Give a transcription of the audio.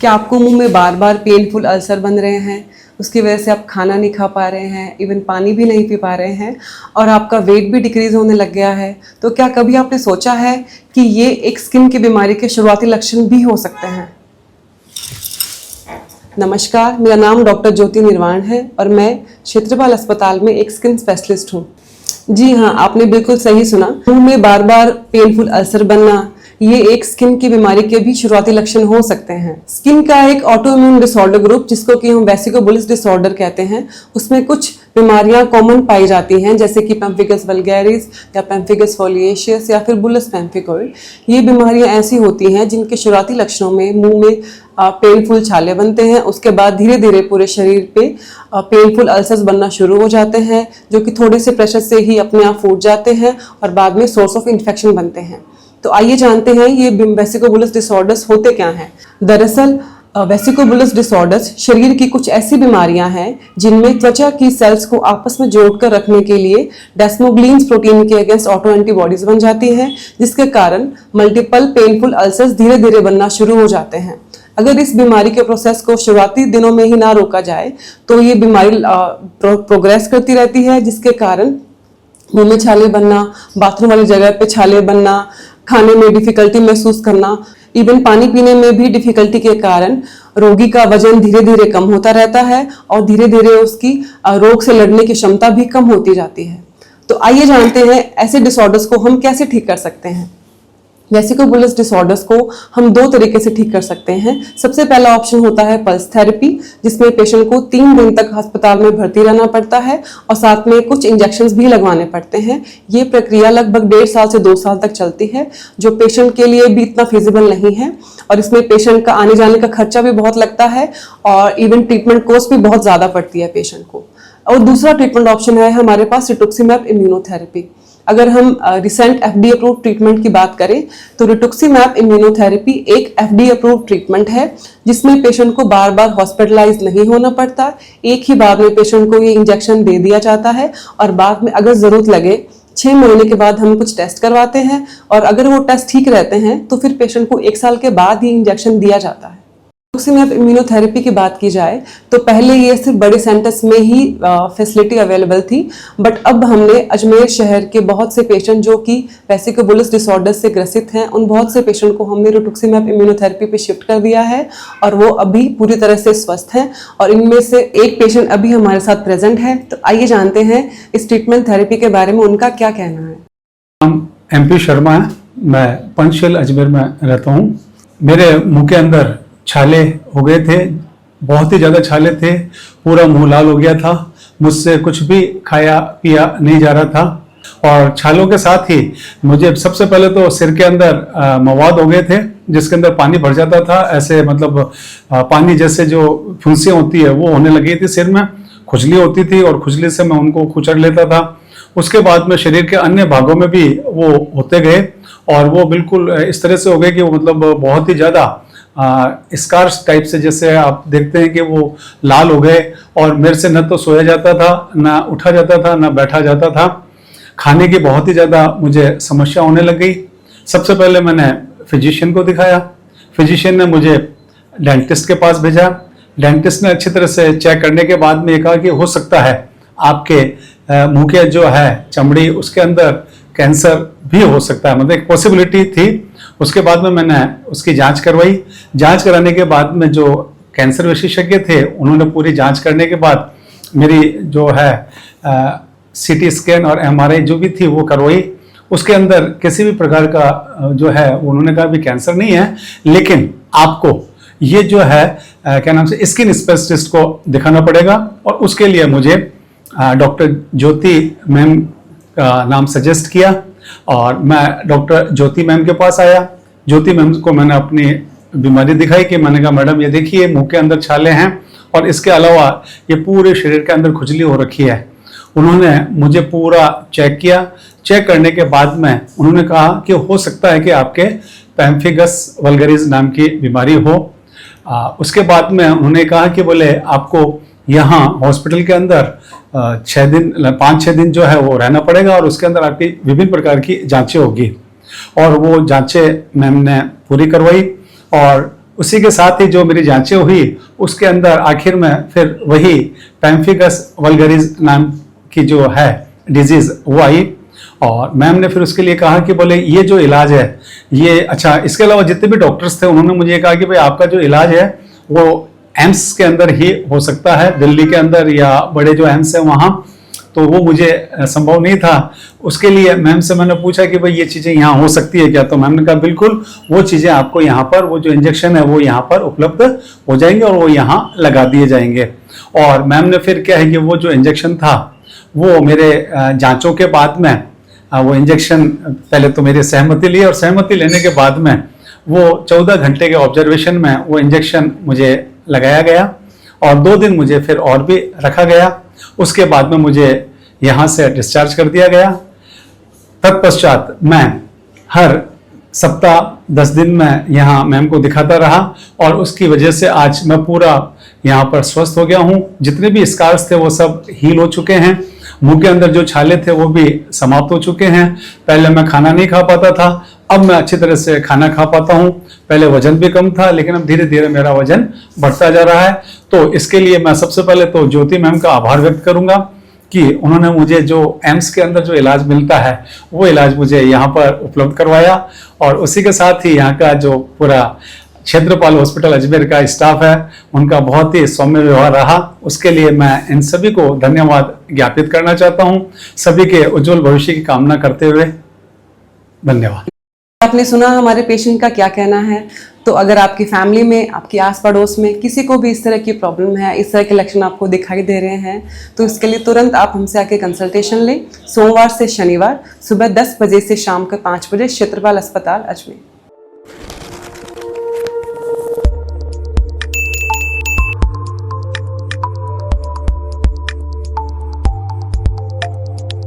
क्या आपको मुंह में बार बार पेनफुल अल्सर बन रहे हैं, उसकी वजह से आप खाना नहीं खा पा रहे हैं, इवन पानी भी नहीं पी पा रहे हैं और आपका वेट भी डिक्रीज होने लग गया है? तो क्या कभी आपने सोचा है कि ये एक स्किन की बीमारी के शुरुआती लक्षण भी हो सकते हैं? नमस्कार, मेरा नाम डॉक्टर ज्योति निर्वाण है और मैं क्षेत्रपाल अस्पताल में एक स्किन स्पेशलिस्ट हूँ। जी हाँ, आपने बिल्कुल सही सुना। मुंह में बार बार पेनफुल अल्सर बनना ये एक स्किन की बीमारी के भी शुरुआती लक्षण हो सकते हैं। स्किन का एक ऑटो इम्यून डिसऑर्डर ग्रुप, जिसको कि हम वेसिकोबुलस डिसऑर्डर कहते हैं, उसमें कुछ बीमारियां कॉमन पाई जाती हैं, जैसे कि पेम्फिगस वल्गैरिस या पेम्फिगस फोलिएशियस या फिर बुलस पेम्फिकोइड। ये बीमारियां ऐसी होती हैं जिनके शुरुआती लक्षणों में मुंह में पेनफुल छाले बनते हैं, उसके बाद धीरे धीरे पूरे शरीर पे पेनफुल अल्सर्स बनना शुरू हो जाते हैं, जो कि थोड़े से प्रेशर से ही अपने आप फूट जाते हैं और बाद में सोर्स ऑफ इन्फेक्शन बनते हैं। तो आइए जानते हैं ये वेसिकोबुलस डिसऑर्डर्स होते क्या हैं। दरअसल वेसिकोबुलस डिसऑर्डर्स शरीर की कुछ ऐसी बीमारियां हैं जिनमें त्वचा की सेल्स को आपस में जोड़कर रखने के लिए डेस्मोग्लिन्स प्रोटीन के अगेंस्ट ऑटो एंटीबॉडीज बन जाती हैं, जिसके कारण मल्टीपल पेनफुल अल्सर्स धीरे धीरे बनना शुरू हो जाते हैं। अगर इस बीमारी के प्रोसेस को शुरुआती दिनों में ही ना रोका जाए तो ये बीमारी प्रोग्रेस करती रहती है, जिसके कारण मुंह में छाले बनना, बाथरूम वाली जगह पे छाले बनना, खाने में डिफिकल्टी महसूस करना, इवन पानी पीने में भी डिफिकल्टी के कारण रोगी का वजन धीरे धीरे कम होता रहता है और धीरे धीरे उसकी रोग से लड़ने की क्षमता भी कम होती जाती है। तो आइए जानते हैं ऐसे डिसऑर्डर्स को हम कैसे ठीक कर सकते हैं। वेसिकोबुलस डिसऑर्डर्स को हम दो तरीके से ठीक कर सकते हैं। सबसे पहला ऑप्शन होता है पल्स थेरेपी, जिसमें पेशेंट को 3 दिन तक अस्पताल में भर्ती रहना पड़ता है और साथ में कुछ इंजेक्शंस भी लगवाने पड़ते हैं। ये प्रक्रिया लगभग 1.5 साल से 2 साल तक चलती है, जो पेशेंट के लिए भी इतना फिजिबल नहीं है और इसमें पेशेंट का आने जाने का खर्चा भी बहुत लगता है और इवन ट्रीटमेंट कॉस्ट भी बहुत ज्यादा पड़ती है पेशेंट को। और दूसरा ट्रीटमेंट ऑप्शन है हमारे पास रिटुक्सीमैब इम्यूनोथेरेपी। अगर हम रिसेंट एफडी अप्रूव्ड ट्रीटमेंट की बात करें तो रिटुक्सीमैब इम्यूनोथेरेपी एक एफडी अप्रूव्ड ट्रीटमेंट है, जिसमें पेशेंट को बार बार हॉस्पिटलाइज नहीं होना पड़ता। एक ही बार में पेशेंट को ये इंजेक्शन दे दिया जाता है और बाद में अगर जरूरत लगे 6 महीने के बाद हम कुछ टेस्ट करवाते हैं और अगर वो टेस्ट ठीक रहते हैं तो फिर पेशेंट को 1 साल के बाद ही इंजेक्शन दिया जाता है। रिटुक्सीमैब इम्यूनोथेरेपी की बात की जाए तो पहले ये सिर्फ बड़े सेंटर्स में ही फैसिलिटी अवेलेबल थी, बट अब हमने अजमेर शहर के बहुत से पेशेंट जो कि वेसिकोबुलस डिसऑर्डर से ग्रसित हैं, उन बहुत से पेशेंट को हमने रिटुक्सीमैब इम्यूनोथेरेपी पे शिफ्ट कर दिया है और वो अभी पूरी तरह से स्वस्थ हैं और इनमें से एक पेशेंट अभी हमारे साथ प्रेजेंट है। तो आइए जानते हैं इस ट्रीटमेंट थेरेपी के बारे में उनका क्या कहना है। नाम MP शर्मा है, मैं पंचशील अजमेर में रहता हूँ। मेरे मुंह के अंदर छाले हो गए थे, बहुत ही ज़्यादा छाले थे, पूरा मुंह लाल हो गया था, मुझसे कुछ भी खाया पिया नहीं जा रहा था और छालों के साथ ही मुझे सबसे पहले तो सिर के अंदर मवाद हो गए थे, जिसके अंदर पानी भर जाता था, ऐसे मतलब पानी जैसे जो फुंसियाँ होती है वो होने लगी थी सिर में, खुजली होती थी और खुजली से मैं उनको कुचल लेता था। उसके बाद में शरीर के अन्य भागों में भी वो होते गए और वो बिल्कुल इस तरह से हो गए कि वो मतलब बहुत ही ज़्यादा स्कार्स टाइप से, जैसे आप देखते हैं कि वो लाल हो गए और मेरे से न तो सोया जाता था, ना उठा जाता था, ना बैठा जाता था। खाने की बहुत ही ज़्यादा मुझे समस्या होने लग गई। सबसे पहले मैंने फिजिशियन को दिखाया, फिजिशियन ने मुझे डेंटिस्ट के पास भेजा। डेंटिस्ट ने अच्छी तरह से चेक करने के बाद में ये कहा कि हो सकता है आपके मुंह के जो है चमड़ी उसके अंदर कैंसर भी हो सकता है, मतलब एक पॉसिबिलिटी थी। उसके बाद में मैंने उसकी जांच करवाई। जांच कराने के बाद में जो कैंसर विशेषज्ञ थे उन्होंने पूरी जांच करने के बाद मेरी जो है CT स्कैन और MRI जो भी थी वो करवाई। उसके अंदर किसी भी प्रकार का जो है उन्होंने कहा भी कैंसर नहीं है, लेकिन आपको ये जो है क्या नाम से स्किन स्पेशलिस्ट को दिखाना पड़ेगा और उसके लिए मुझे डॉक्टर ज्योति मैम का नाम सजेस्ट किया और मैं डॉक्टर ज्योति मैम के पास आया। ज्योति मैम को मैंने अपनी बीमारी दिखाई कि मैंने कहा मैडम ये देखिए मुंह के अंदर छाले हैं और इसके अलावा ये पूरे शरीर के अंदर खुजली हो रखी है। उन्होंने मुझे पूरा चेक किया। चेक करने के बाद में उन्होंने कहा कि हो सकता है कि आपके पेम्फिगस वल्गैरिस नाम की बीमारी हो। उसके बाद में उन्होंने कहा कि बोले आपको यहाँ हॉस्पिटल के अंदर 5-6 दिन जो है वो रहना पड़ेगा और उसके अंदर आपकी विभिन्न प्रकार की जांचें होगी और वो जांचें मैम ने पूरी करवाई और उसी के साथ ही जो मेरी जांचें हुई उसके अंदर आखिर में फिर वही पैम्फिगस वल्गरिस नाम की जो है डिजीज वो आई। और मैम ने फिर उसके लिए कहा कि बोले ये जो इलाज है ये अच्छा, इसके अलावा जितने भी डॉक्टर्स थे उन्होंने मुझे कहा कि भाई आपका जो इलाज है वो एम्स के अंदर ही हो सकता है, दिल्ली के अंदर या बड़े जो एम्स है वहाँ, तो वो मुझे संभव नहीं था। उसके लिए मैम से मैंने पूछा कि भाई ये चीज़ें यहाँ हो सकती है क्या, तो मैम ने कहा बिल्कुल वो चीज़ें आपको यहाँ पर, वो जो इंजेक्शन है वो यहाँ पर उपलब्ध हो जाएंगे और वो यहाँ लगा दिए जाएंगे। और मैम ने फिर क्या है कि वो जो इंजेक्शन था वो मेरे जांचों के बाद में वो इंजेक्शन पहले तो मेरी सहमति ली और सहमति लेने के बाद में वो 14 घंटे के ऑब्जर्वेशन में वो इंजेक्शन मुझे लगाया गया और 2 दिन मुझे फिर और भी रखा गया। उसके बाद में मुझे यहाँ से डिस्चार्ज कर दिया गया। तत्पश्चात मैं हर सप्ताह 10 दिन में यहाँ मैम को दिखाता रहा और उसकी वजह से आज मैं पूरा यहाँ पर स्वस्थ हो गया हूँ। जितने भी स्कार्स थे वो सब हील हो चुके हैं। मुंह के अंदर जो छाले थे वो भी समाप्त हो चुके हैं। पहले मैं खाना नहीं खा पाता था, अब मैं अच्छी तरह से खाना खा पाता हूँ। पहले वजन भी कम था लेकिन अब धीरे धीरे मेरा वजन बढ़ता जा रहा है। तो इसके लिए मैं सबसे पहले तो ज्योति मैम का आभार व्यक्त करूंगा कि उन्होंने मुझे जो एम्स के अंदर जो इलाज मिलता है वो इलाज मुझे यहाँ पर उपलब्ध करवाया। और उसी के साथ ही यहाँ का जो पूरा क्षेत्रपाल हॉस्पिटल अजमेर का स्टाफ है उनका बहुत ही सौम्य व्यवहार रहा। उसके लिए मैं इन सभी को धन्यवाद ज्ञापित करना चाहता हूँ। सभी के उज्जवल भविष्य की कामना करते हुए धन्यवाद। आपने सुना हमारे पेशेंट का क्या कहना है। तो अगर आपकी फैमिली में, आपके आस पड़ोस में किसी को भी इस तरह की प्रॉब्लम है, इस तरह के लक्षण आपको दिखाई दे रहे हैं, तो इसके लिए तुरंत आप हमसे आके कंसल्टेशन लें। सोमवार से शनिवार सुबह 10 बजे से शाम के 5 बजे, क्षेत्रपाल अस्पताल अजमेर।